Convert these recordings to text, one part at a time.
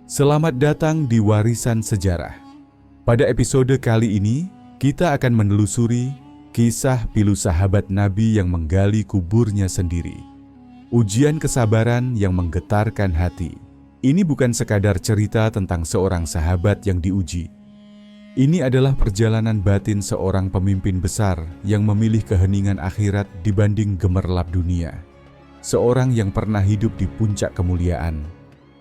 Selamat datang di Warisan Sejarah. Pada episode kali ini, kita akan menelusuri kisah pilu sahabat Nabi yang menggali kuburnya sendiri. Ujian kesabaran yang menggetarkan hati. Ini bukan sekadar cerita tentang seorang sahabat yang diuji. Ini adalah perjalanan batin seorang pemimpin besar yang memilih keheningan akhirat dibanding gemerlap dunia. Seorang yang pernah hidup di puncak kemuliaan,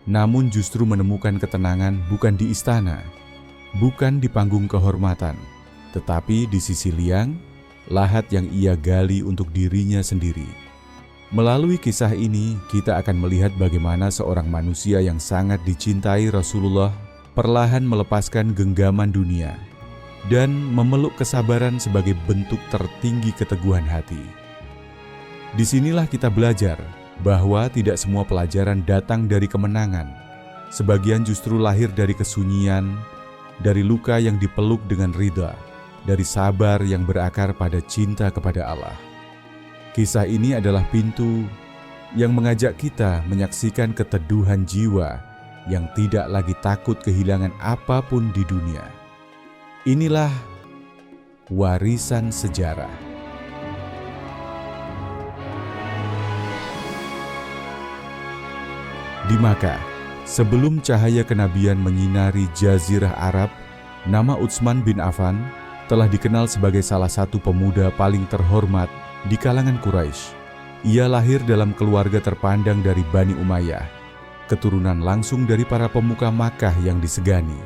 namun justru menemukan ketenangan bukan di istana, bukan di panggung kehormatan, tetapi di sisi liang, lahat yang ia gali untuk dirinya sendiri. Melalui kisah ini, kita akan melihat bagaimana seorang manusia yang sangat dicintai Rasulullah perlahan melepaskan genggaman dunia dan memeluk kesabaran sebagai bentuk tertinggi keteguhan hati. Disinilah kita belajar bahwa tidak semua pelajaran datang dari kemenangan. Sebagian justru lahir dari kesunyian, dari luka yang dipeluk dengan ridha, dari sabar yang berakar pada cinta kepada Allah. Kisah ini adalah pintu yang mengajak kita menyaksikan keteduhan jiwa yang tidak lagi takut kehilangan apapun di dunia. Inilah warisan sejarah. Di Makkah, sebelum cahaya kenabian menyinari jazirah Arab, nama Utsman bin Affan telah dikenal sebagai salah satu pemuda paling terhormat di kalangan Quraisy. Ia lahir dalam keluarga terpandang dari Bani Umayyah, keturunan langsung dari para pemuka Makkah yang disegani.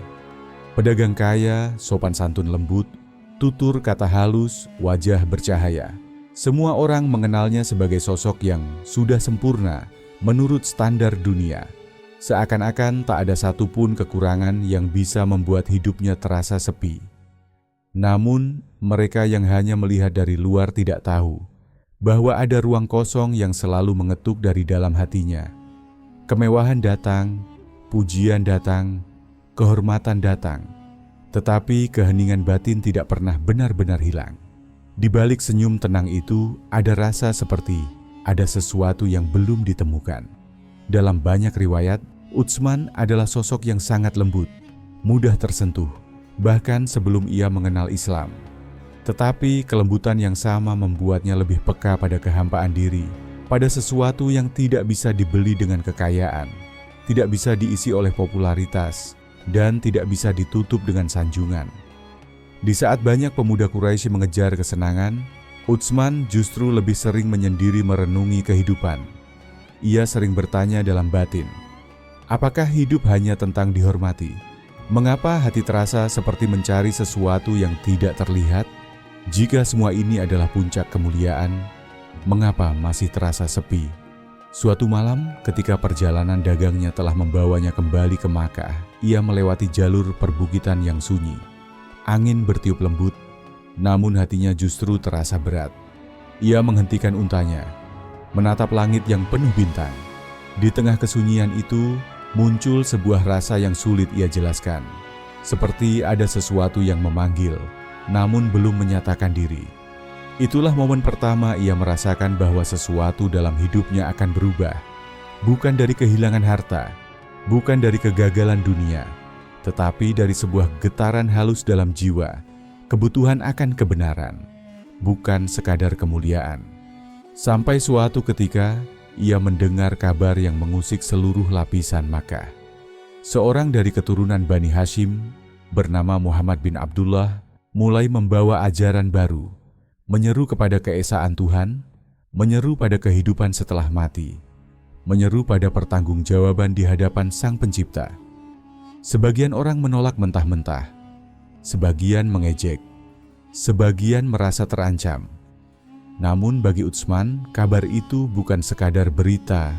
Pedagang kaya, sopan santun lembut, tutur kata halus, wajah bercahaya. Semua orang mengenalnya sebagai sosok yang sudah sempurna menurut standar dunia. Seakan-akan tak ada satupun kekurangan yang bisa membuat hidupnya terasa sepi. Namun, mereka yang hanya melihat dari luar tidak tahu bahwa ada ruang kosong yang selalu mengetuk dari dalam hatinya. Kemewahan datang, pujian datang, kehormatan datang, tetapi keheningan batin tidak pernah benar-benar hilang. Di balik senyum tenang itu ada rasa seperti ada sesuatu yang belum ditemukan. Dalam banyak riwayat, Utsman adalah sosok yang sangat lembut, mudah tersentuh, bahkan sebelum ia mengenal Islam. Tetapi kelembutan yang sama membuatnya lebih peka pada kehampaan diri, pada sesuatu yang tidak bisa dibeli dengan kekayaan, tidak bisa diisi oleh popularitas, dan tidak bisa ditutup dengan sanjungan. Di saat banyak pemuda Quraisy mengejar kesenangan, Utsman justru lebih sering menyendiri merenungi kehidupan. Ia sering bertanya dalam batin, apakah hidup hanya tentang dihormati? Mengapa hati terasa seperti mencari sesuatu yang tidak terlihat? Jika semua ini adalah puncak kemuliaan, mengapa masih terasa sepi? Suatu malam, ketika perjalanan dagangnya telah membawanya kembali ke Makkah, ia melewati jalur perbukitan yang sunyi. Angin bertiup lembut, namun hatinya justru terasa berat. Ia menghentikan untanya, menatap langit yang penuh bintang. Di tengah kesunyian itu, muncul sebuah rasa yang sulit ia jelaskan. Seperti ada sesuatu yang memanggil, namun belum menyatakan diri. Itulah momen pertama ia merasakan bahwa sesuatu dalam hidupnya akan berubah. Bukan dari kehilangan harta, bukan dari kegagalan dunia, tetapi dari sebuah getaran halus dalam jiwa, kebutuhan akan kebenaran, bukan sekadar kemuliaan. Sampai suatu ketika, ia mendengar kabar yang mengusik seluruh lapisan Makkah. Seorang dari keturunan Bani Hashim, bernama Muhammad bin Abdullah, mulai membawa ajaran baru, menyeru kepada keesaan Tuhan, menyeru pada kehidupan setelah mati, menyeru pada pertanggungjawaban di hadapan Sang Pencipta. Sebagian orang menolak mentah-mentah, sebagian mengejek, sebagian merasa terancam. Namun bagi Utsman, kabar itu bukan sekadar berita,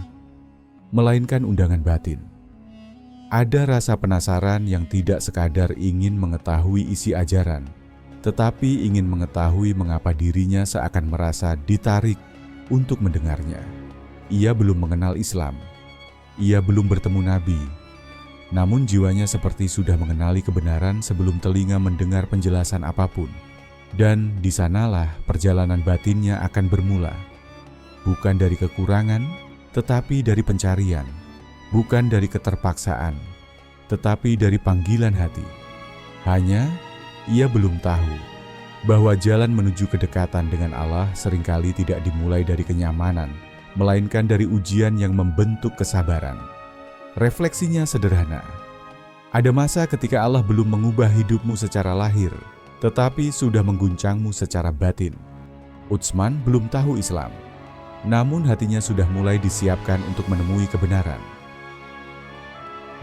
melainkan undangan batin. Ada rasa penasaran yang tidak sekadar ingin mengetahui isi ajaran, tetapi ingin mengetahui mengapa dirinya seakan merasa ditarik untuk mendengarnya. Ia belum mengenal Islam, ia belum bertemu Nabi, namun jiwanya seperti sudah mengenali kebenaran sebelum telinga mendengar penjelasan apapun. Dan di sanalah perjalanan batinnya akan bermula. Bukan dari kekurangan, tetapi dari pencarian. Bukan dari keterpaksaan, tetapi dari panggilan hati. Hanya ia belum tahu bahwa jalan menuju kedekatan dengan Allah seringkali tidak dimulai dari kenyamanan, melainkan dari ujian yang membentuk kesabaran. Refleksinya sederhana. Ada masa ketika Allah belum mengubah hidupmu secara lahir, tetapi sudah mengguncangmu secara batin. Utsman belum tahu Islam, namun hatinya sudah mulai disiapkan untuk menemui kebenaran.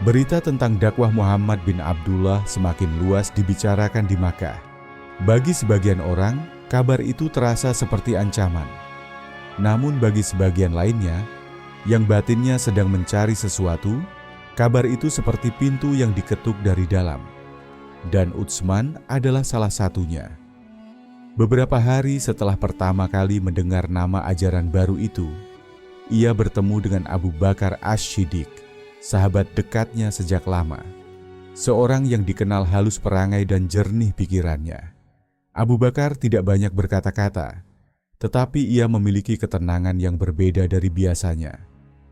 Berita tentang dakwah Muhammad bin Abdullah semakin luas dibicarakan di Makkah. Bagi sebagian orang, kabar itu terasa seperti ancaman. Namun bagi sebagian lainnya, yang batinnya sedang mencari sesuatu, kabar itu seperti pintu yang diketuk dari dalam. Dan Utsman adalah salah satunya. Beberapa hari setelah pertama kali mendengar nama ajaran baru itu, ia bertemu dengan Abu Bakar Asy-Syiddiq, sahabat dekatnya sejak lama. Seorang yang dikenal halus perangai dan jernih pikirannya. Abu Bakar tidak banyak berkata-kata, tetapi ia memiliki ketenangan yang berbeda dari biasanya.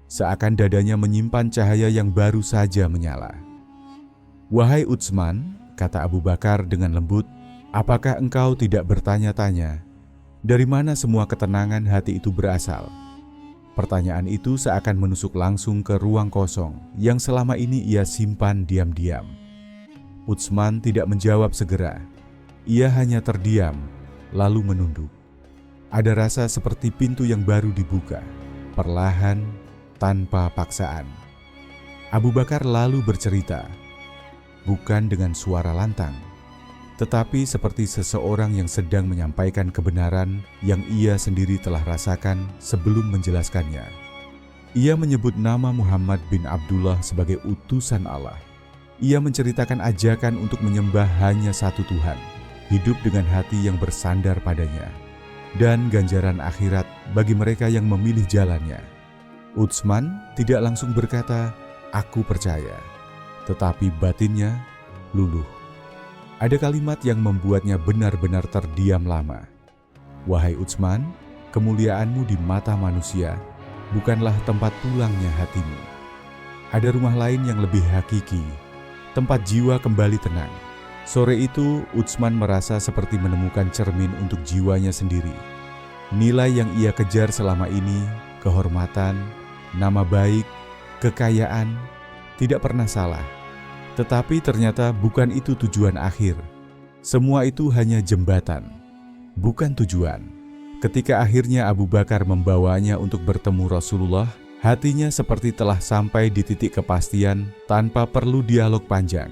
Seakan dadanya menyimpan cahaya yang baru saja menyala. "Wahai Utsman," kata Abu Bakar dengan lembut, "apakah engkau tidak bertanya-tanya, dari mana semua ketenangan hati itu berasal?" Pertanyaan itu seakan menusuk langsung ke ruang kosong yang selama ini ia simpan diam-diam. Utsman tidak menjawab segera. Ia hanya terdiam, lalu menunduk. Ada rasa seperti pintu yang baru dibuka, perlahan, tanpa paksaan. Abu Bakar lalu bercerita, bukan dengan suara lantang, tetapi seperti seseorang yang sedang menyampaikan kebenaran yang ia sendiri telah rasakan sebelum menjelaskannya. Ia menyebut nama Muhammad bin Abdullah sebagai utusan Allah. Ia menceritakan ajakan untuk menyembah hanya satu Tuhan, hidup dengan hati yang bersandar padanya, dan ganjaran akhirat bagi mereka yang memilih jalannya. Utsman tidak langsung berkata, "Aku percaya," tetapi batinnya luluh. Ada kalimat yang membuatnya benar-benar terdiam lama. "Wahai Utsman, kemuliaanmu di mata manusia bukanlah tempat pulangnya hatimu. Ada rumah lain yang lebih hakiki, tempat jiwa kembali tenang." Sore itu, Utsman merasa seperti menemukan cermin untuk jiwanya sendiri. Nilai yang ia kejar selama ini, kehormatan, nama baik, kekayaan, tidak pernah salah. Tetapi ternyata bukan itu tujuan akhir. Semua itu hanya jembatan, bukan tujuan. Ketika akhirnya Abu Bakar membawanya untuk bertemu Rasulullah, hatinya seperti telah sampai di titik kepastian tanpa perlu dialog panjang.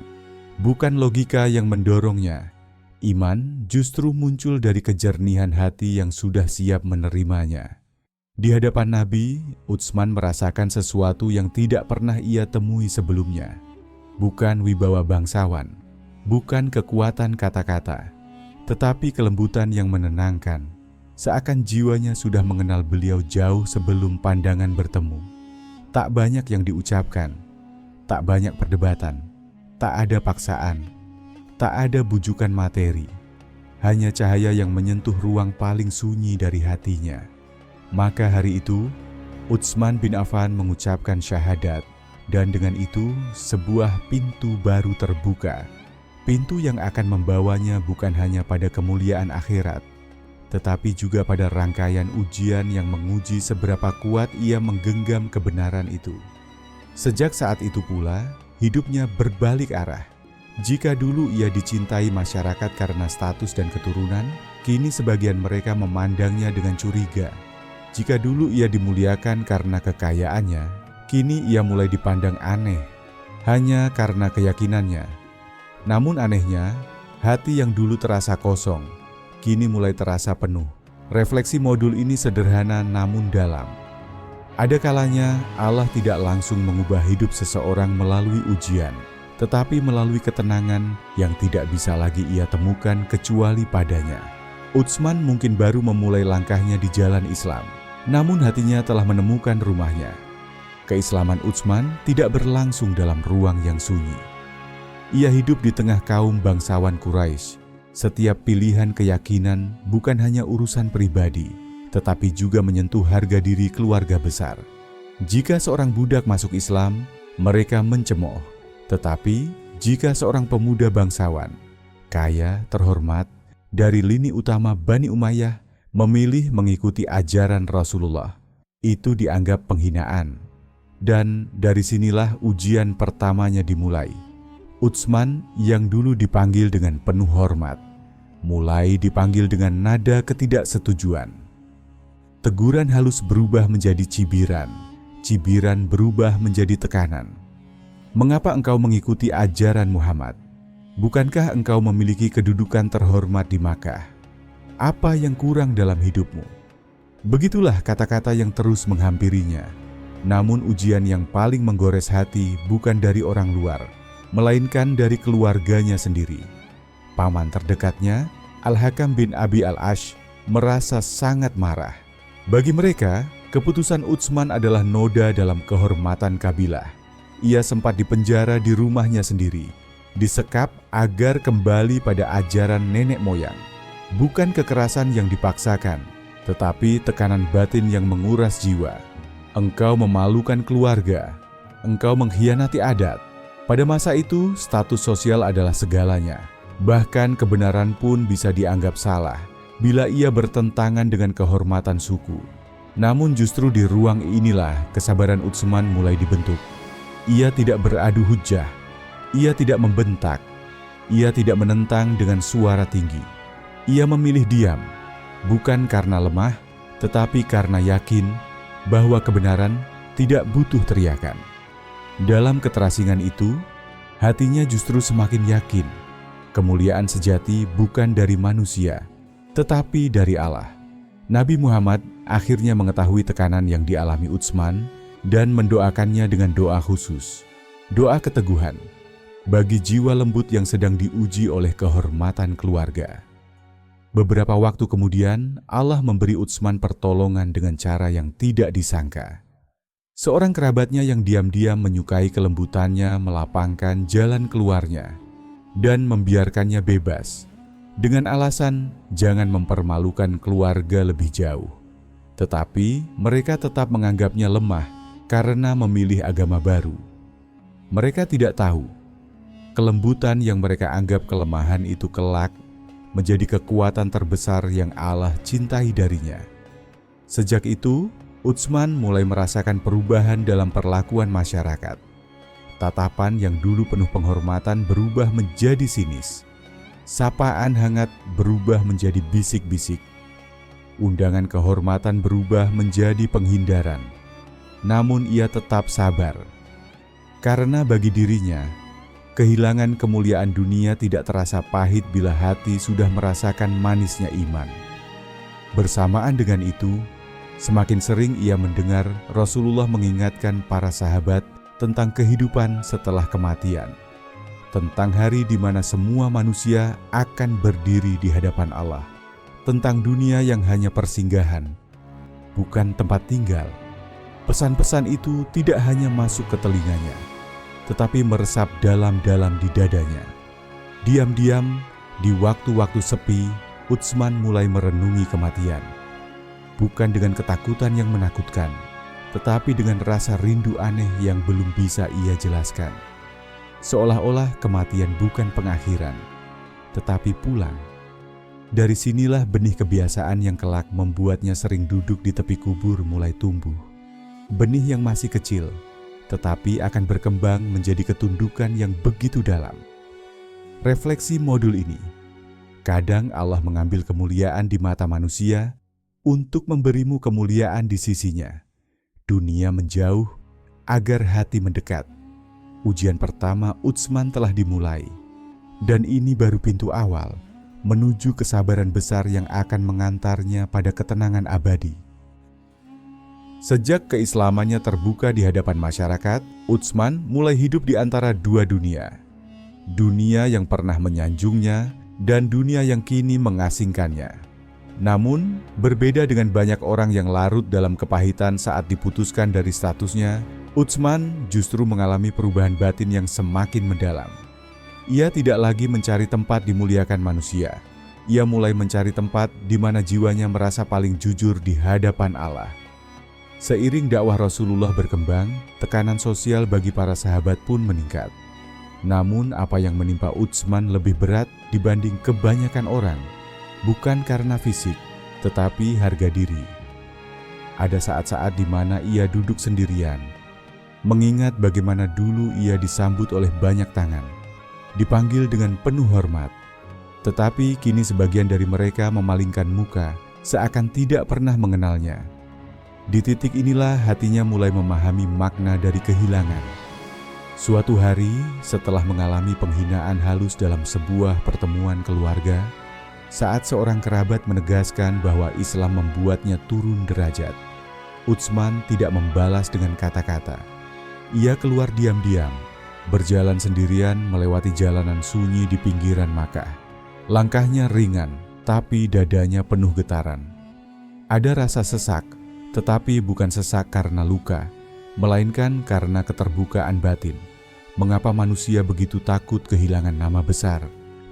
Bukan logika yang mendorongnya. Iman justru muncul dari kejernihan hati yang sudah siap menerimanya. Di hadapan Nabi, Utsman merasakan sesuatu yang tidak pernah ia temui sebelumnya. Bukan wibawa bangsawan, bukan kekuatan kata-kata, tetapi kelembutan yang menenangkan. Seakan jiwanya sudah mengenal beliau jauh sebelum pandangan bertemu. Tak banyak yang diucapkan, tak banyak perdebatan, tak ada paksaan, tak ada bujukan materi. Hanya cahaya yang menyentuh ruang paling sunyi dari hatinya. Maka hari itu, Utsman bin Affan mengucapkan syahadat, dan dengan itu sebuah pintu baru terbuka. Pintu yang akan membawanya bukan hanya pada kemuliaan akhirat, tetapi juga pada rangkaian ujian yang menguji seberapa kuat ia menggenggam kebenaran itu. Sejak saat itu pula, hidupnya berbalik arah. Jika dulu ia dicintai masyarakat karena status dan keturunan, kini sebagian mereka memandangnya dengan curiga. Jika dulu ia dimuliakan karena kekayaannya, kini ia mulai dipandang aneh, hanya karena keyakinannya. Namun anehnya, hati yang dulu terasa kosong, kini mulai terasa penuh. Refleksi modul ini sederhana namun dalam. Ada kalanya Allah tidak langsung mengubah hidup seseorang melalui ujian, tetapi melalui ketenangan yang tidak bisa lagi ia temukan kecuali padanya. Utsman mungkin baru memulai langkahnya di jalan Islam, namun hatinya telah menemukan rumahnya. Keislaman Utsman tidak berlangsung dalam ruang yang sunyi. Ia hidup di tengah kaum bangsawan Quraisy. Setiap pilihan keyakinan bukan hanya urusan pribadi, tetapi juga menyentuh harga diri keluarga besar. Jika seorang budak masuk Islam, mereka mencemooh. Tetapi jika seorang pemuda bangsawan, kaya, terhormat, dari lini utama Bani Umayyah memilih mengikuti ajaran Rasulullah, itu dianggap penghinaan. Dan dari sinilah ujian pertamanya dimulai. Utsman yang dulu dipanggil dengan penuh hormat, mulai dipanggil dengan nada ketidaksetujuan. Teguran halus berubah menjadi cibiran, cibiran berubah menjadi tekanan. Mengapa engkau mengikuti ajaran Muhammad? Bukankah engkau memiliki kedudukan terhormat di Makkah? Apa yang kurang dalam hidupmu? Begitulah kata-kata yang terus menghampirinya. Namun ujian yang paling menggores hati bukan dari orang luar, melainkan dari keluarganya sendiri. Paman terdekatnya, Al-Hakam bin Abi Al-Ash, merasa sangat marah. Bagi mereka, keputusan Utsman adalah noda dalam kehormatan kabilah. Ia sempat dipenjara di rumahnya sendiri, disekap agar kembali pada ajaran nenek moyang. Bukan kekerasan yang dipaksakan, tetapi tekanan batin yang menguras jiwa. Engkau memalukan keluarga, engkau mengkhianati adat. Pada masa itu, status sosial adalah segalanya. Bahkan kebenaran pun bisa dianggap salah bila ia bertentangan dengan kehormatan suku. Namun justru di ruang inilah kesabaran Utsman mulai dibentuk. Ia tidak beradu hujah, ia tidak membentak, ia tidak menentang dengan suara tinggi. Ia memilih diam, bukan karena lemah, tetapi karena yakin bahwa kebenaran tidak butuh teriakan. Dalam keterasingan itu, hatinya justru semakin yakin kemuliaan sejati bukan dari manusia, tetapi dari Allah. Nabi Muhammad akhirnya mengetahui tekanan yang dialami Utsman dan mendoakannya dengan doa khusus, doa keteguhan bagi jiwa lembut yang sedang diuji oleh kehormatan keluarga. Beberapa waktu kemudian, Allah memberi Utsman pertolongan dengan cara yang tidak disangka. Seorang kerabatnya yang diam-diam menyukai kelembutannya melapangkan jalan keluarnya dan membiarkannya bebas dengan alasan jangan mempermalukan keluarga lebih jauh. Tetapi mereka tetap menganggapnya lemah karena memilih agama baru. Mereka tidak tahu, kelembutan yang mereka anggap kelemahan itu kelak menjadi kekuatan terbesar yang Allah cintai darinya. Sejak itu, Utsman mulai merasakan perubahan dalam perlakuan masyarakat. Tatapan yang dulu penuh penghormatan berubah menjadi sinis. Sapaan hangat berubah menjadi bisik-bisik. Undangan kehormatan berubah menjadi penghindaran. Namun ia tetap sabar. Karena bagi dirinya, kehilangan kemuliaan dunia tidak terasa pahit bila hati sudah merasakan manisnya iman. Bersamaan dengan itu, semakin sering ia mendengar Rasulullah mengingatkan para sahabat tentang kehidupan setelah kematian, tentang hari di mana semua manusia akan berdiri di hadapan Allah, tentang dunia yang hanya persinggahan, bukan tempat tinggal. Pesan-pesan itu tidak hanya masuk ke telinganya, tetapi meresap dalam-dalam di dadanya. Diam-diam, di waktu-waktu sepi, Utsman mulai merenungi kematian. Bukan dengan ketakutan yang menakutkan, tetapi dengan rasa rindu aneh yang belum bisa ia jelaskan. Seolah-olah kematian bukan pengakhiran, tetapi pulang. Dari sinilah benih kebiasaan yang kelak membuatnya sering duduk di tepi kubur mulai tumbuh. Benih yang masih kecil, tetapi akan berkembang menjadi ketundukan yang begitu dalam. Refleksi modul ini, kadang Allah mengambil kemuliaan di mata manusia untuk memberimu kemuliaan di sisinya. Dunia menjauh agar hati mendekat. Ujian pertama Utsman telah dimulai, dan ini baru pintu awal menuju kesabaran besar yang akan mengantarnya pada ketenangan abadi. Sejak keislamannya terbuka di hadapan masyarakat, Utsman mulai hidup di antara dua dunia. Dunia yang pernah menyanjungnya dan dunia yang kini mengasingkannya. Namun, berbeda dengan banyak orang yang larut dalam kepahitan saat diputuskan dari statusnya, Utsman justru mengalami perubahan batin yang semakin mendalam. Ia tidak lagi mencari tempat dimuliakan manusia. Ia mulai mencari tempat di mana jiwanya merasa paling jujur di hadapan Allah. Seiring dakwah Rasulullah berkembang, tekanan sosial bagi para sahabat pun meningkat. Namun apa yang menimpa Utsman lebih berat dibanding kebanyakan orang, bukan karena fisik, tetapi harga diri. Ada saat-saat di mana ia duduk sendirian, mengingat bagaimana dulu ia disambut oleh banyak tangan, dipanggil dengan penuh hormat. Tetapi kini sebagian dari mereka memalingkan muka, seakan tidak pernah mengenalnya. Di titik inilah hatinya mulai memahami makna dari kehilangan. Suatu hari, setelah mengalami penghinaan halus dalam sebuah pertemuan keluarga, saat seorang kerabat menegaskan bahwa Islam membuatnya turun derajat, Utsman tidak membalas dengan kata-kata. Ia keluar diam-diam, berjalan sendirian melewati jalanan sunyi di pinggiran Makkah. Langkahnya ringan, tapi dadanya penuh getaran. Ada rasa sesak, tetapi bukan sesak karena luka, melainkan karena keterbukaan batin. Mengapa manusia begitu takut kehilangan nama besar,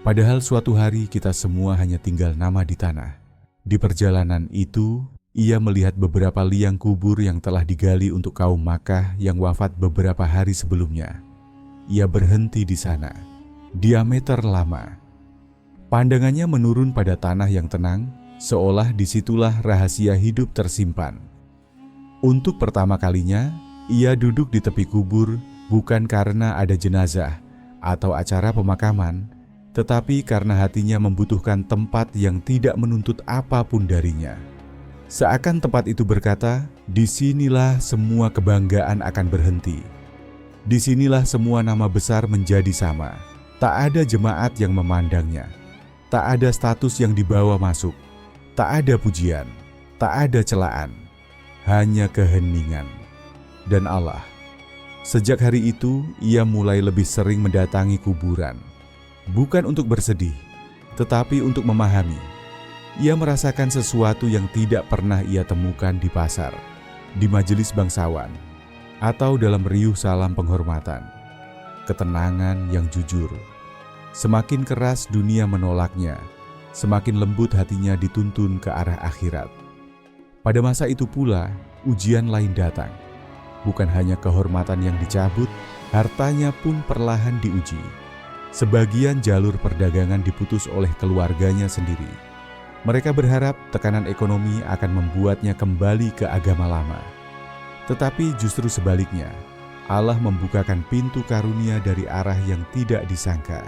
padahal suatu hari kita semua hanya tinggal nama di tanah. Di perjalanan itu, ia melihat beberapa liang kubur yang telah digali untuk kaum Makkah yang wafat beberapa hari sebelumnya. Ia berhenti di sana, diameter lama. Pandangannya menurun pada tanah yang tenang, seolah disitulah rahasia hidup tersimpan. Untuk pertama kalinya, ia duduk di tepi kubur bukan karena ada jenazah atau acara pemakaman, tetapi karena hatinya membutuhkan tempat yang tidak menuntut apapun darinya. Seakan tempat itu berkata, disinilah semua kebanggaan akan berhenti. Disinilah semua nama besar menjadi sama. Tak ada jemaat yang memandangnya. Tak ada status yang dibawa masuk. Tak ada pujian. Tak ada celaan. Hanya keheningan. Dan Allah. Sejak hari itu, ia mulai lebih sering mendatangi kuburan. Bukan untuk bersedih, tetapi untuk memahami. Ia merasakan sesuatu yang tidak pernah ia temukan di pasar, di majelis bangsawan, atau dalam riuh salam penghormatan. Ketenangan yang jujur. Semakin keras dunia menolaknya, semakin lembut hatinya dituntun ke arah akhirat. Pada masa itu pula, ujian lain datang. Bukan hanya kehormatan yang dicabut, hartanya pun perlahan diuji. Sebagian jalur perdagangan diputus oleh keluarganya sendiri. Mereka berharap tekanan ekonomi akan membuatnya kembali ke agama lama. Tetapi justru sebaliknya, Allah membukakan pintu karunia dari arah yang tidak disangka.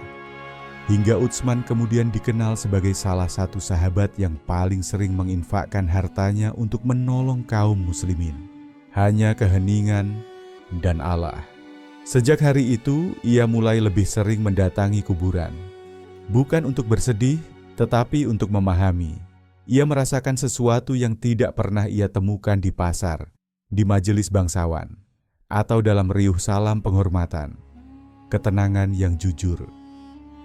Hingga Utsman kemudian dikenal sebagai salah satu sahabat yang paling sering menginfakkan hartanya untuk menolong kaum muslimin. Hanya keheningan dan Allah. Sejak hari itu, ia mulai lebih sering mendatangi kuburan. Bukan untuk bersedih, tetapi untuk memahami. Ia merasakan sesuatu yang tidak pernah ia temukan di pasar, di majelis bangsawan, atau dalam riuh salam penghormatan. Ketenangan yang jujur.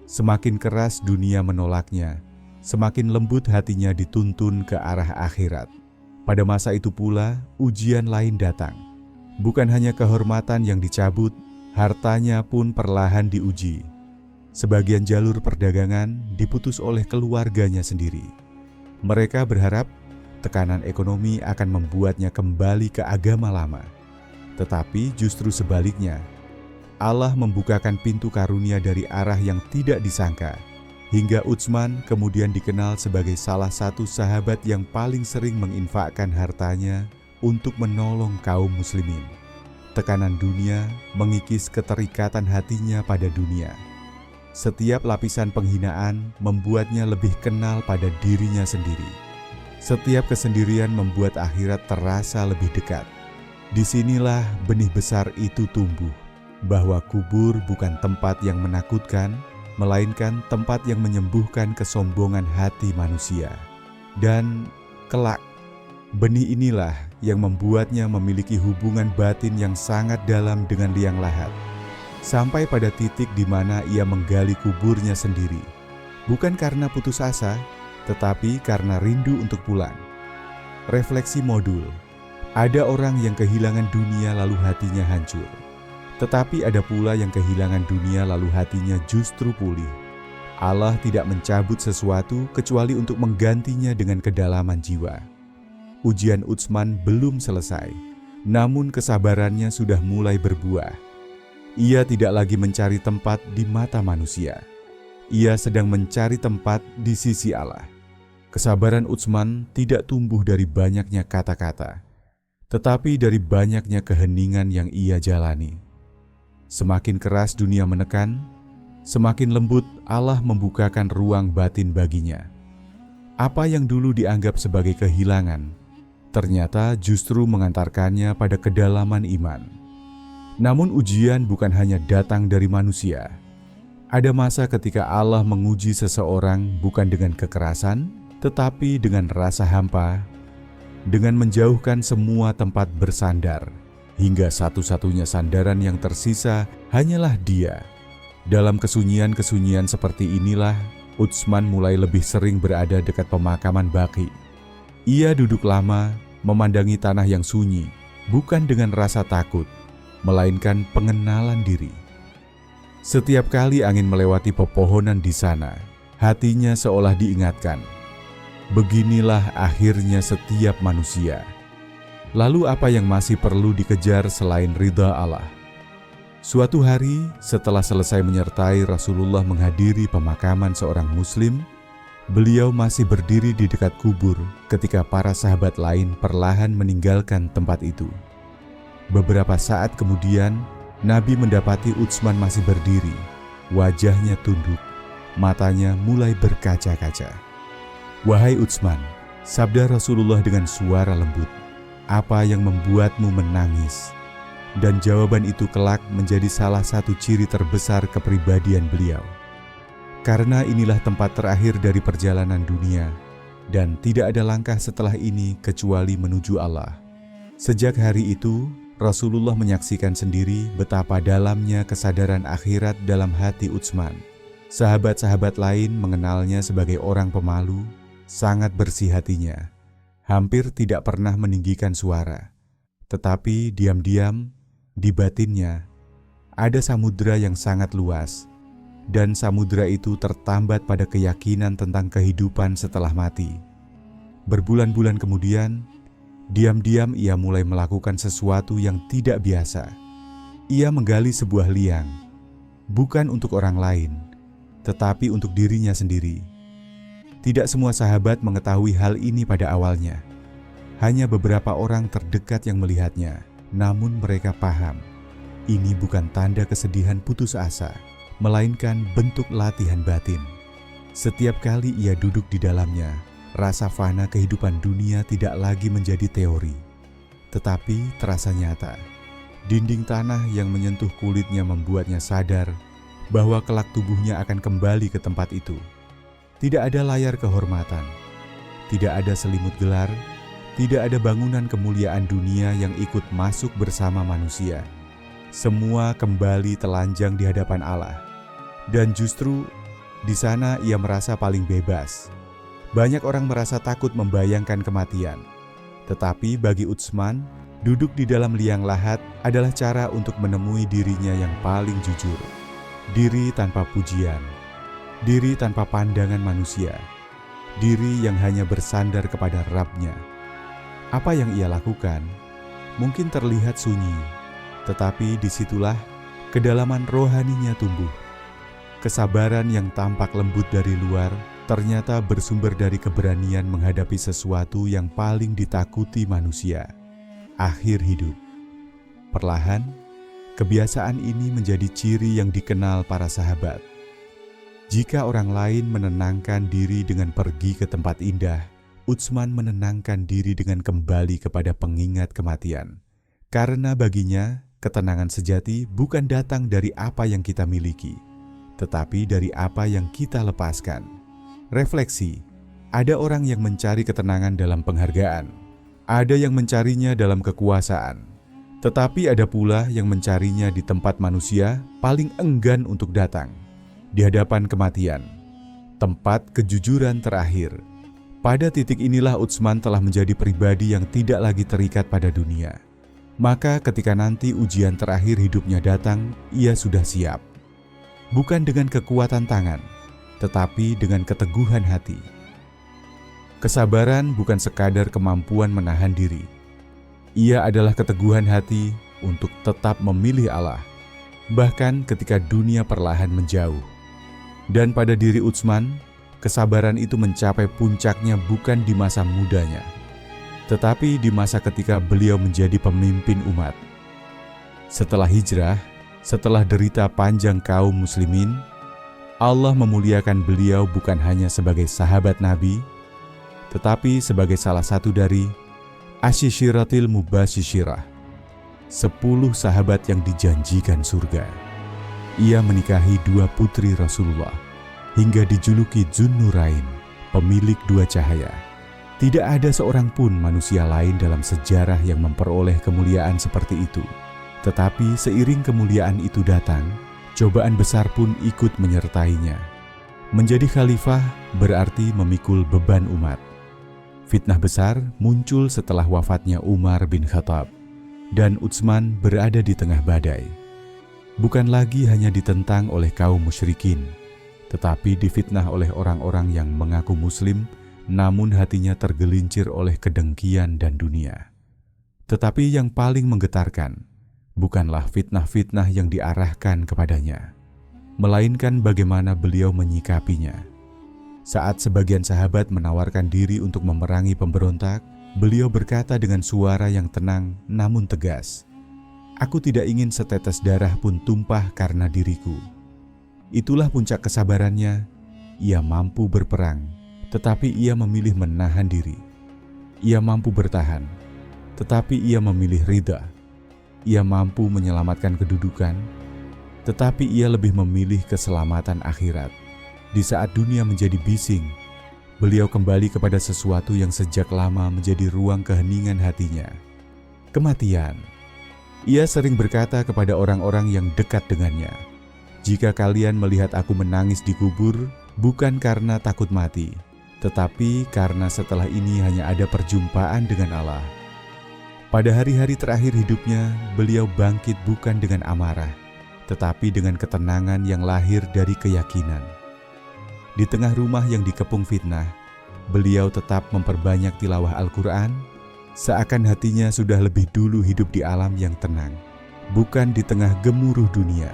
Semakin keras dunia menolaknya, semakin lembut hatinya dituntun ke arah akhirat. Pada masa itu pula, ujian lain datang. Bukan hanya kehormatan yang dicabut, hartanya pun perlahan diuji. Sebagian jalur perdagangan diputus oleh keluarganya sendiri. Mereka berharap tekanan ekonomi akan membuatnya kembali ke agama lama. Tetapi justru sebaliknya, Allah membukakan pintu karunia dari arah yang tidak disangka. Hingga Utsman kemudian dikenal sebagai salah satu sahabat yang paling sering menginfakkan hartanya untuk menolong kaum muslimin. Tekanan dunia mengikis keterikatan hatinya pada dunia. Setiap lapisan penghinaan membuatnya lebih kenal pada dirinya sendiri. Setiap kesendirian membuat akhirat terasa lebih dekat. Disinilah benih besar itu tumbuh, bahwa kubur bukan tempat yang menakutkan, melainkan tempat yang menyembuhkan kesombongan hati manusia. Dan kelak, benih inilah yang membuatnya memiliki hubungan batin yang sangat dalam dengan liang lahat. Sampai pada titik di mana ia menggali kuburnya sendiri. Bukan karena putus asa, tetapi karena rindu untuk pulang. Refleksi modul. Ada orang yang kehilangan dunia lalu hatinya hancur. Tetapi ada pula yang kehilangan dunia lalu hatinya justru pulih. Allah tidak mencabut sesuatu kecuali untuk menggantinya dengan kedalaman jiwa. Ujian Utsman belum selesai, namun kesabarannya sudah mulai berbuah. Ia tidak lagi mencari tempat di mata manusia. Ia sedang mencari tempat di sisi Allah. Kesabaran Utsman tidak tumbuh dari banyaknya kata-kata, tetapi dari banyaknya keheningan yang ia jalani. Semakin keras dunia menekan, semakin lembut Allah membukakan ruang batin baginya. Apa yang dulu dianggap sebagai kehilangan, ternyata justru mengantarkannya pada kedalaman iman. Namun ujian bukan hanya datang dari manusia. Ada masa ketika Allah menguji seseorang bukan dengan kekerasan, tetapi dengan rasa hampa, dengan menjauhkan semua tempat bersandar, hingga satu-satunya sandaran yang tersisa hanyalah Dia. Dalam kesunyian-kesunyian seperti inilah, Utsman mulai lebih sering berada dekat pemakaman Baqi. Ia duduk lama, memandangi tanah yang sunyi, bukan dengan rasa takut, melainkan pengenalan diri. Setiap kali angin melewati pepohonan di sana, hatinya seolah diingatkan, beginilah akhirnya setiap manusia. Lalu apa yang masih perlu dikejar selain ridha Allah? Suatu hari, setelah selesai menyertai Rasulullah menghadiri pemakaman seorang muslim, beliau masih berdiri di dekat kubur ketika para sahabat lain perlahan meninggalkan tempat itu. Beberapa saat kemudian, Nabi mendapati Utsman masih berdiri, wajahnya tunduk, matanya mulai berkaca-kaca. "Wahai Utsman," sabda Rasulullah dengan suara lembut, "apa yang membuatmu menangis?" Dan jawaban itu kelak menjadi salah satu ciri terbesar kepribadian beliau. Karena inilah tempat terakhir dari perjalanan dunia, dan tidak ada langkah setelah ini kecuali menuju Allah. Sejak hari itu, Rasulullah menyaksikan sendiri betapa dalamnya kesadaran akhirat dalam hati Utsman. Sahabat-sahabat lain mengenalnya sebagai orang pemalu, sangat bersih hatinya, hampir tidak pernah meninggikan suara. Tetapi diam-diam, di batinnya, ada samudera yang sangat luas, dan samudera itu tertambat pada keyakinan tentang kehidupan setelah mati. Berbulan-bulan kemudian, diam-diam ia mulai melakukan sesuatu yang tidak biasa. Ia menggali sebuah liang, bukan untuk orang lain, tetapi untuk dirinya sendiri. Tidak semua sahabat mengetahui hal ini pada awalnya. Hanya beberapa orang terdekat yang melihatnya, namun mereka paham, ini bukan tanda kesedihan putus asa, melainkan bentuk latihan batin. Setiap kali ia duduk di dalamnya, rasa fana kehidupan dunia tidak lagi menjadi teori, tetapi terasa nyata. Dinding tanah yang menyentuh kulitnya membuatnya sadar bahwa kelak tubuhnya akan kembali ke tempat itu. Tidak ada layar kehormatan, tidak ada selimut gelar, tidak ada bangunan kemuliaan dunia yang ikut masuk bersama manusia. Semua kembali telanjang di hadapan Allah. Dan justru di sana ia merasa paling bebas. Banyak orang merasa takut membayangkan kematian. Tetapi bagi Utsman, duduk di dalam liang lahat adalah cara untuk menemui dirinya yang paling jujur. Diri tanpa pujian, diri tanpa pandangan manusia, diri yang hanya bersandar kepada Rabb-Nya. Apa yang ia lakukan mungkin terlihat sunyi, tetapi disitulah kedalaman rohaninya tumbuh. Kesabaran yang tampak lembut dari luar ternyata bersumber dari keberanian menghadapi sesuatu yang paling ditakuti manusia, akhir hidup. Perlahan, kebiasaan ini menjadi ciri yang dikenal para sahabat. Jika orang lain menenangkan diri dengan pergi ke tempat indah, Utsman menenangkan diri dengan kembali kepada pengingat kematian. Karena baginya, ketenangan sejati bukan datang dari apa yang kita miliki, tetapi dari apa yang kita lepaskan. Refleksi, ada orang yang mencari ketenangan dalam penghargaan, ada yang mencarinya dalam kekuasaan, tetapi ada pula yang mencarinya di tempat manusia paling enggan untuk datang, di hadapan kematian, tempat kejujuran terakhir. Pada titik inilah Utsman telah menjadi pribadi yang tidak lagi terikat pada dunia. Maka ketika nanti ujian terakhir hidupnya datang, ia sudah siap. Bukan dengan kekuatan tangan, tetapi dengan keteguhan hati. Kesabaran bukan sekadar kemampuan menahan diri. Ia adalah keteguhan hati untuk tetap memilih Allah. bahkan ketika dunia perlahan menjauh. Dan pada diri Utsman, kesabaran itu mencapai puncaknya bukan di masa mudanya, tetapi di masa ketika beliau menjadi pemimpin umat. Setelah hijrah, setelah derita panjang kaum muslimin, Allah memuliakan beliau bukan hanya sebagai sahabat Nabi, tetapi sebagai salah satu dari Asyishiratil Mubasyishirah, 10 sahabat yang dijanjikan surga. Ia menikahi 2 putri Rasulullah, hingga dijuluki Dzunnurain, pemilik 2 cahaya. Tidak ada seorang pun manusia lain dalam sejarah yang memperoleh kemuliaan seperti itu. Tetapi seiring kemuliaan itu datang, cobaan besar pun ikut menyertainya. Menjadi khalifah berarti memikul beban umat. Fitnah besar muncul setelah wafatnya Umar bin Khattab, dan Utsman berada di tengah badai. Bukan lagi hanya ditentang oleh kaum musyrikin, tetapi difitnah oleh orang-orang yang mengaku muslim, namun hatinya tergelincir oleh kedengkian dan dunia. Tetapi yang paling menggetarkan bukanlah fitnah-fitnah yang diarahkan kepadanya, melainkan bagaimana beliau menyikapinya. Saat sebagian sahabat menawarkan diri untuk memerangi pemberontak, beliau berkata dengan suara yang tenang namun tegas, "Aku tidak ingin setetes darah pun tumpah karena diriku." Itulah puncak kesabarannya. Ia mampu berperang, tetapi ia memilih menahan diri. Ia mampu bertahan, tetapi ia memilih ridha. Ia mampu menyelamatkan kedudukan, tetapi ia lebih memilih keselamatan akhirat. Di saat dunia menjadi bising, beliau kembali kepada sesuatu yang sejak lama menjadi ruang keheningan hatinya, kematian. Ia sering berkata kepada orang-orang yang dekat dengannya, "Jika kalian melihat aku menangis di kubur, bukan karena takut mati, tetapi karena setelah ini hanya ada perjumpaan dengan Allah." Pada hari-hari terakhir hidupnya, beliau bangkit bukan dengan amarah, tetapi dengan ketenangan yang lahir dari keyakinan. Di tengah rumah yang dikepung fitnah, beliau tetap memperbanyak tilawah Al-Quran, seakan hatinya sudah lebih dulu hidup di alam yang tenang, bukan di tengah gemuruh dunia.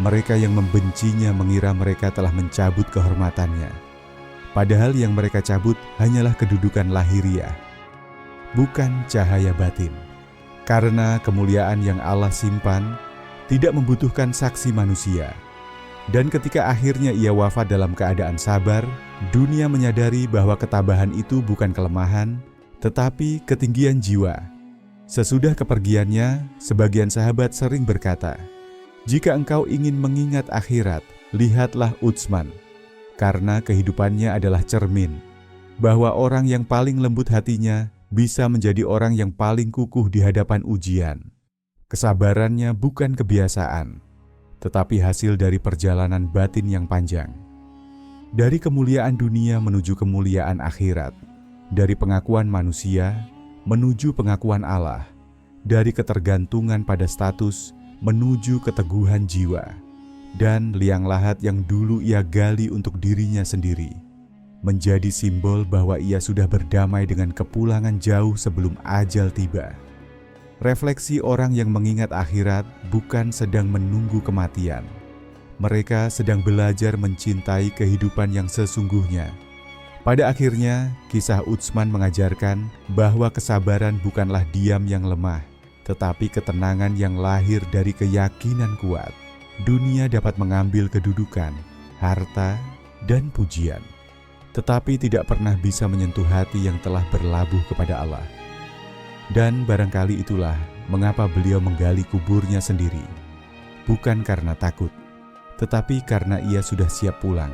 Mereka yang membencinya mengira mereka telah mencabut kehormatannya, padahal yang mereka cabut hanyalah kedudukan lahiriah, bukan cahaya batin. Karena kemuliaan yang Allah simpan tidak membutuhkan saksi manusia. Dan ketika akhirnya ia wafat dalam keadaan sabar, dunia menyadari bahwa ketabahan itu bukan kelemahan, tetapi ketinggian jiwa. Sesudah kepergiannya, sebagian sahabat sering berkata, "Jika engkau ingin mengingat akhirat, lihatlah Utsman." Karena kehidupannya adalah cermin, bahwa orang yang paling lembut hatinya bisa menjadi orang yang paling kukuh di hadapan ujian. Kesabarannya bukan kebiasaan, tetapi hasil dari perjalanan batin yang panjang. Dari kemuliaan dunia menuju kemuliaan akhirat, dari pengakuan manusia menuju pengakuan Allah, dari ketergantungan pada status menuju keteguhan jiwa, dan liang lahat yang dulu ia gali untuk dirinya sendiri, menjadi simbol bahwa ia sudah berdamai dengan kepulangan jauh sebelum ajal tiba. Refleksi orang yang mengingat akhirat bukan sedang menunggu kematian. Mereka sedang belajar mencintai kehidupan yang sesungguhnya. Pada akhirnya, kisah Utsman mengajarkan bahwa kesabaran bukanlah diam yang lemah, tetapi ketenangan yang lahir dari keyakinan kuat. Dunia dapat mengambil kedudukan, harta, dan pujian, tetapi tidak pernah bisa menyentuh hati yang telah berlabuh kepada Allah. Dan barangkali itulah mengapa beliau menggali kuburnya sendiri, bukan karena takut, tetapi karena ia sudah siap pulang.